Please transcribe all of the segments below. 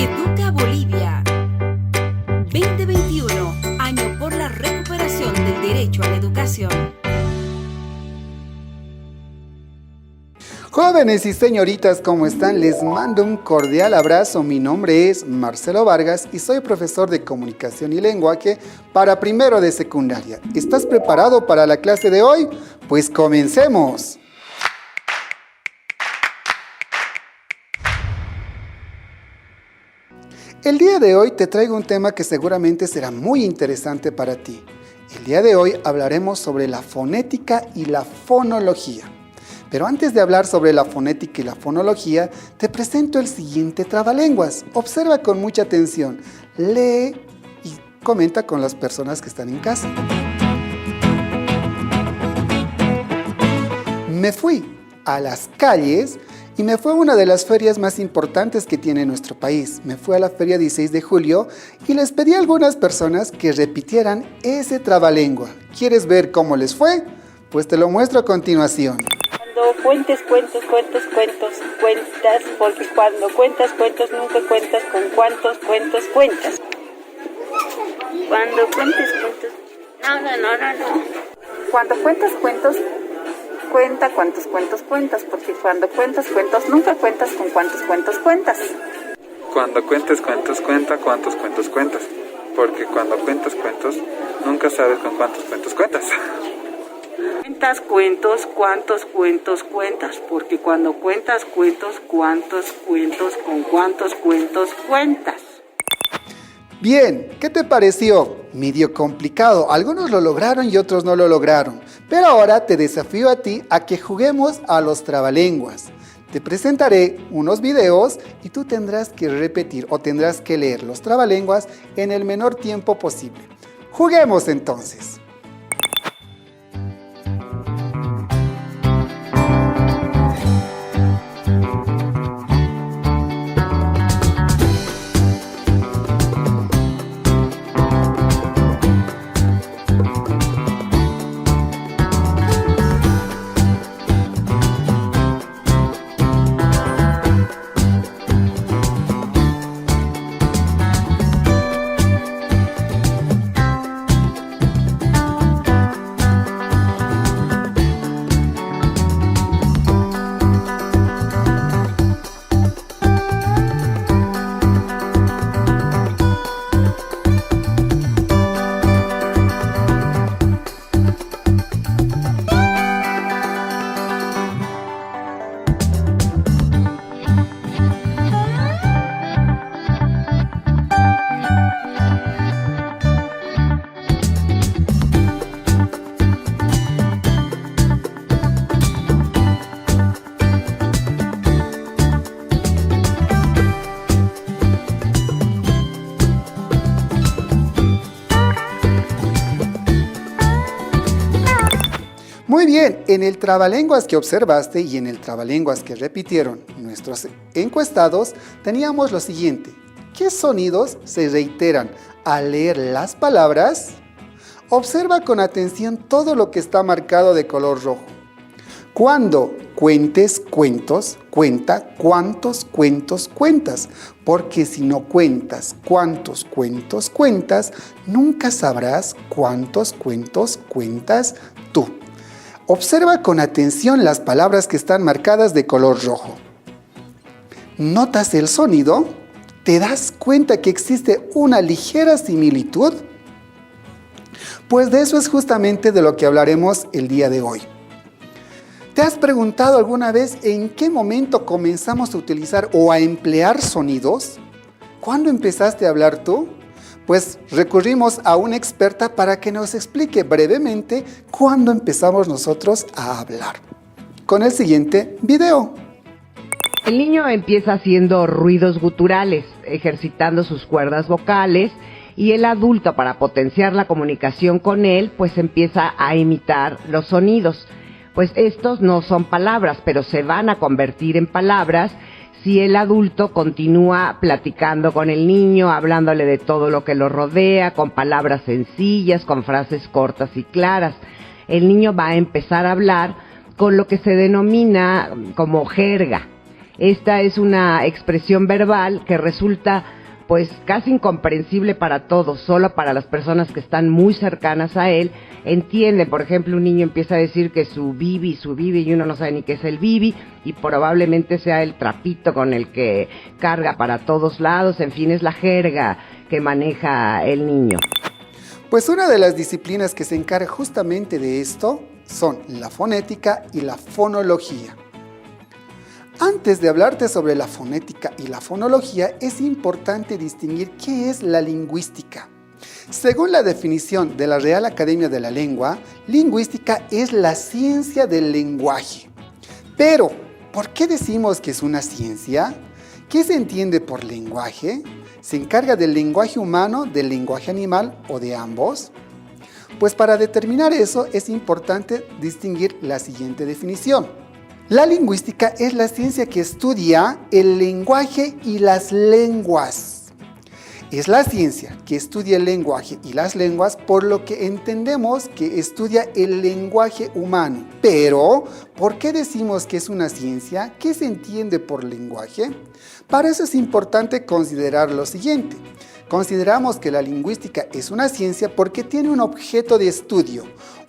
Educa Bolivia. 2021, año por la recuperación del derecho a la educación. Jóvenes y señoritas, ¿cómo están? Les mando un cordial abrazo. Mi nombre es Marcelo Vargas y soy profesor de Comunicación y Lenguaje para primero de secundaria. ¿Estás preparado para la clase de hoy? Pues comencemos. El día de hoy te traigo un tema que seguramente será muy interesante para ti. El día de hoy hablaremos sobre la fonética y la fonología. Pero antes de hablar sobre la fonética y la fonología, te presento el siguiente trabalenguas. Observa con mucha atención, lee y comenta con las personas que están en casa. Me fui a las calles y me fue a una de las ferias más importantes que tiene nuestro país. Me fui a la feria 16 de julio y les pedí a algunas personas que repitieran ese trabalengua. ¿Quieres ver cómo les fue? Pues te lo muestro a continuación. Cuando cuentes cuentos, cuentas, porque cuando cuentas cuentos nunca cuentas con cuántos cuentos cuentas. Cuando cuentes cuentos, no. Cuando cuentas cuentos, cuenta cuántos cuentos cuentas, porque cuando cuentas cuentos nunca cuentas con cuántos cuentos cuentas. Cuando cuentes cuentos, cuenta cuántos cuentos cuentas, porque cuando cuentas cuentos nunca sabes con cuántos cuentos cuentas. Cuentas cuentos, cuántos cuentos cuentas, porque cuando cuentas cuentos, cuántos cuentos con cuántos cuentos cuentas. Bien, ¿qué te pareció? Medio complicado, algunos lo lograron y otros no lo lograron. Pero ahora te desafío a ti a que juguemos a los trabalenguas. Te presentaré unos videos y tú tendrás que repetir o tendrás que leer los trabalenguas en el menor tiempo posible. Juguemos entonces. Muy bien, en el trabalenguas que observaste y en el trabalenguas que repitieron nuestros encuestados, teníamos lo siguiente. ¿Qué sonidos se reiteran al leer las palabras? Observa con atención todo lo que está marcado de color rojo. Cuando cuentes cuentos, cuenta cuántos cuentos cuentas, porque si no cuentas cuántos cuentos cuentas, nunca sabrás cuántos cuentos cuentas tú. Observa con atención las palabras que están marcadas de color rojo. ¿Notas el sonido? ¿Te das cuenta que existe una ligera similitud? Pues de eso es justamente de lo que hablaremos el día de hoy. ¿Te has preguntado alguna vez en qué momento comenzamos a utilizar o a emplear sonidos? ¿Cuándo empezaste a hablar tú? Pues recurrimos a una experta para que nos explique brevemente cuándo empezamos nosotros a hablar. Con el siguiente video. El niño empieza haciendo ruidos guturales, ejercitando sus cuerdas vocales, y el adulto, para potenciar la comunicación con él, pues empieza a imitar los sonidos. Pues estos no son palabras, pero se van a convertir en palabras si el adulto continúa platicando con el niño, hablándole de todo lo que lo rodea, con palabras sencillas, con frases cortas y claras. El niño va a empezar a hablar con lo que se denomina como jerga. Esta es una expresión verbal que resulta pues casi incomprensible para todos, solo para las personas que están muy cercanas a él entienden. Por ejemplo, un niño empieza a decir que su bibi, y uno no sabe ni qué es el bibi, y probablemente sea el trapito con el que carga para todos lados. En fin, es la jerga que maneja el niño. Pues una de las disciplinas que se encarga justamente de esto son la fonética y la fonología. Antes de hablarte sobre la fonética y la fonología, es importante distinguir qué es la lingüística. Según la definición de la Real Academia de la Lengua, lingüística es la ciencia del lenguaje. Pero, ¿por qué decimos que es una ciencia? ¿Qué se entiende por lenguaje? ¿Se encarga del lenguaje humano, del lenguaje animal o de ambos? Pues para determinar eso es importante distinguir la siguiente definición. La lingüística es la ciencia que estudia el lenguaje y las lenguas. Es la ciencia que estudia el lenguaje y las lenguas, por lo que entendemos que estudia el lenguaje humano. Pero, ¿por qué decimos que es una ciencia? ¿Qué se entiende por lenguaje? Para eso es importante considerar lo siguiente. Consideramos que la lingüística es una ciencia porque tiene un objeto de estudio,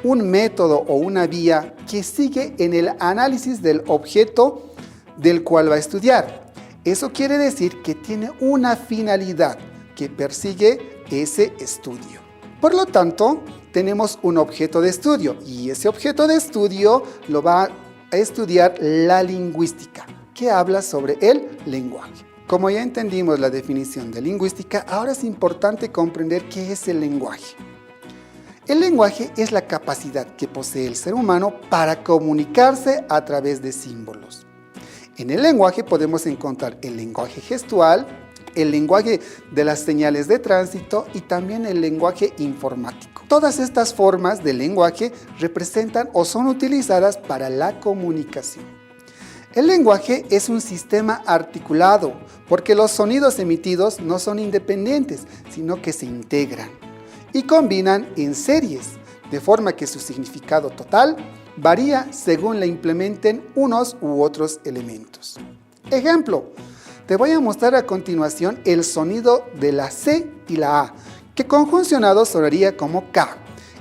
un método o una vía que sigue en el análisis del objeto del cual va a estudiar. Eso quiere decir que tiene una finalidad que persigue ese estudio. Por lo tanto, tenemos un objeto de estudio y ese objeto de estudio lo va a estudiar la lingüística, que habla sobre el lenguaje. Como ya entendimos la definición de lingüística, ahora es importante comprender qué es el lenguaje. El lenguaje es la capacidad que posee el ser humano para comunicarse a través de símbolos. En el lenguaje podemos encontrar el lenguaje gestual, el lenguaje de las señales de tránsito y también el lenguaje informático. Todas estas formas de lenguaje representan o son utilizadas para la comunicación. El lenguaje es un sistema articulado, porque los sonidos emitidos no son independientes, sino que se integran y combinan en series, de forma que su significado total varía según le implementen unos u otros elementos. Ejemplo, te voy a mostrar a continuación el sonido de la C y la A, que conjuncionado sonaría como K.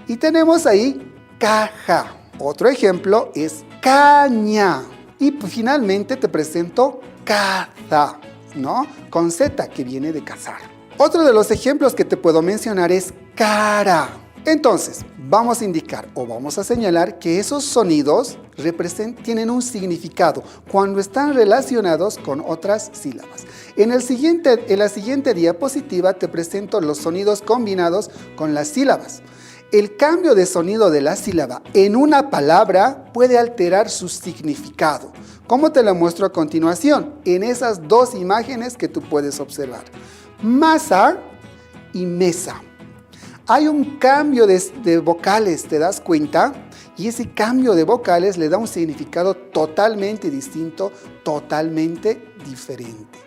Y tenemos ahí caja. Otro ejemplo es caña. Y finalmente te presento caza, ¿no? Con Z, que viene de cazar. Otro de los ejemplos que te puedo mencionar es cara. Entonces, vamos a indicar o vamos a señalar que esos sonidos tienen un significado cuando están relacionados con otras sílabas. En la siguiente diapositiva te presento los sonidos combinados con las sílabas. El cambio de sonido de la sílaba en una palabra puede alterar su significado, como te lo muestro a continuación en esas dos imágenes que tú puedes observar. Masa y mesa. Hay un cambio de vocales, ¿te das cuenta? Y ese cambio de vocales le da un significado totalmente distinto, totalmente diferente.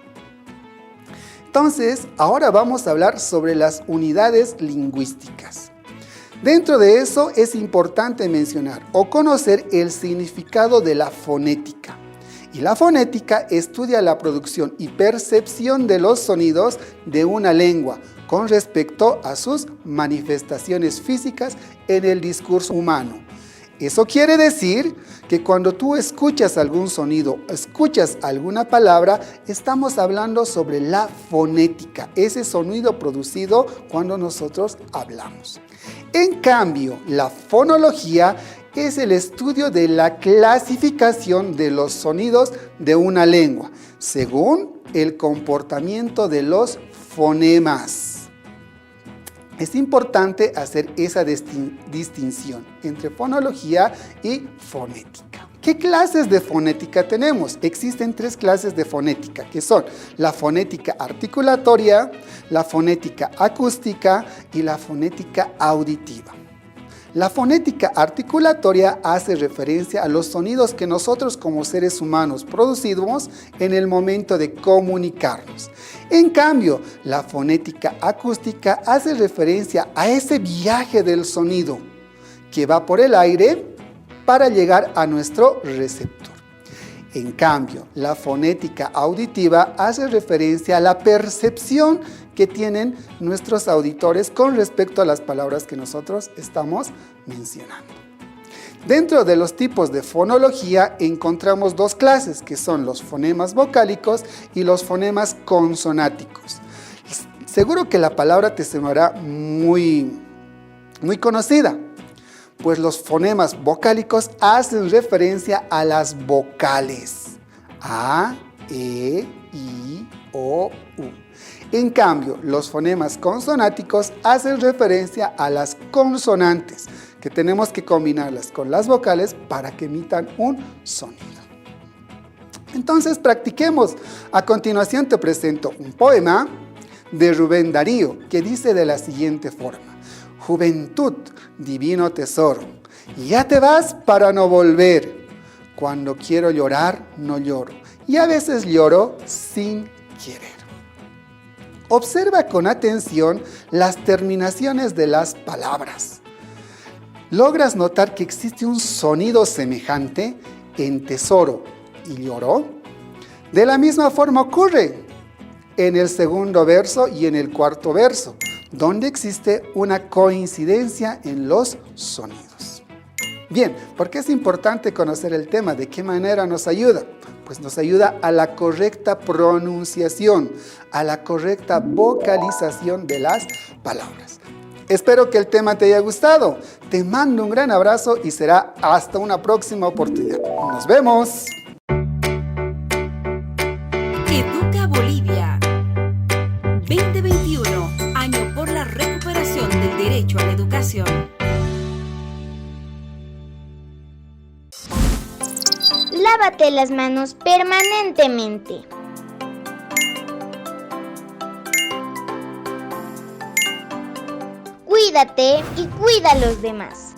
Entonces, ahora vamos a hablar sobre las unidades lingüísticas. Dentro de eso es importante mencionar o conocer el significado de la fonética. Y la fonética estudia la producción y percepción de los sonidos de una lengua con respecto a sus manifestaciones físicas en el discurso humano. Eso quiere decir que cuando tú escuchas algún sonido, escuchas alguna palabra, estamos hablando sobre la fonética, ese sonido producido cuando nosotros hablamos. En cambio, la fonología es el estudio de la clasificación de los sonidos de una lengua, según el comportamiento de los fonemas. Es importante hacer esa distinción entre fonología y fonética. ¿Qué clases de fonética tenemos? Existen 3 clases de fonética, que son la fonética articulatoria, la fonética acústica y la fonética auditiva. La fonética articulatoria hace referencia a los sonidos que nosotros como seres humanos producimos en el momento de comunicarnos. En cambio, la fonética acústica hace referencia a ese viaje del sonido que va por el aire para llegar a nuestro receptor. En cambio, la fonética auditiva hace referencia a la percepción que tienen nuestros auditores con respecto a las palabras que nosotros estamos mencionando. Dentro de los tipos de fonología encontramos dos clases, que son los fonemas vocálicos y los fonemas consonáticos. Seguro que la palabra te sonará muy conocida, pues los fonemas vocálicos hacen referencia a las vocales A, E, I, O, U. En cambio, los fonemas consonáticos hacen referencia a las consonantes, que tenemos que combinarlas con las vocales para que emitan un sonido. Entonces, practiquemos. A continuación te presento un poema de Rubén Darío, que dice de la siguiente forma: juventud, divino tesoro, ya te vas para no volver. Cuando quiero llorar, no lloro, y a veces lloro sin querer. Observa con atención las terminaciones de las palabras. ¿Logras notar que existe un sonido semejante en tesoro y lloró? De la misma forma ocurre en el segundo verso y en el cuarto verso, donde existe una coincidencia en los sonidos. Bien, ¿por qué es importante conocer el tema? ¿De qué manera nos ayuda? Pues nos ayuda a la correcta pronunciación, a la correcta vocalización de las palabras. Espero que el tema te haya gustado. Te mando un gran abrazo y será hasta una próxima oportunidad. ¡Nos vemos! Educa Bolivia 2021, año por la recuperación del derecho a la educación. Lávate las manos permanentemente. Cuídate y cuida a los demás.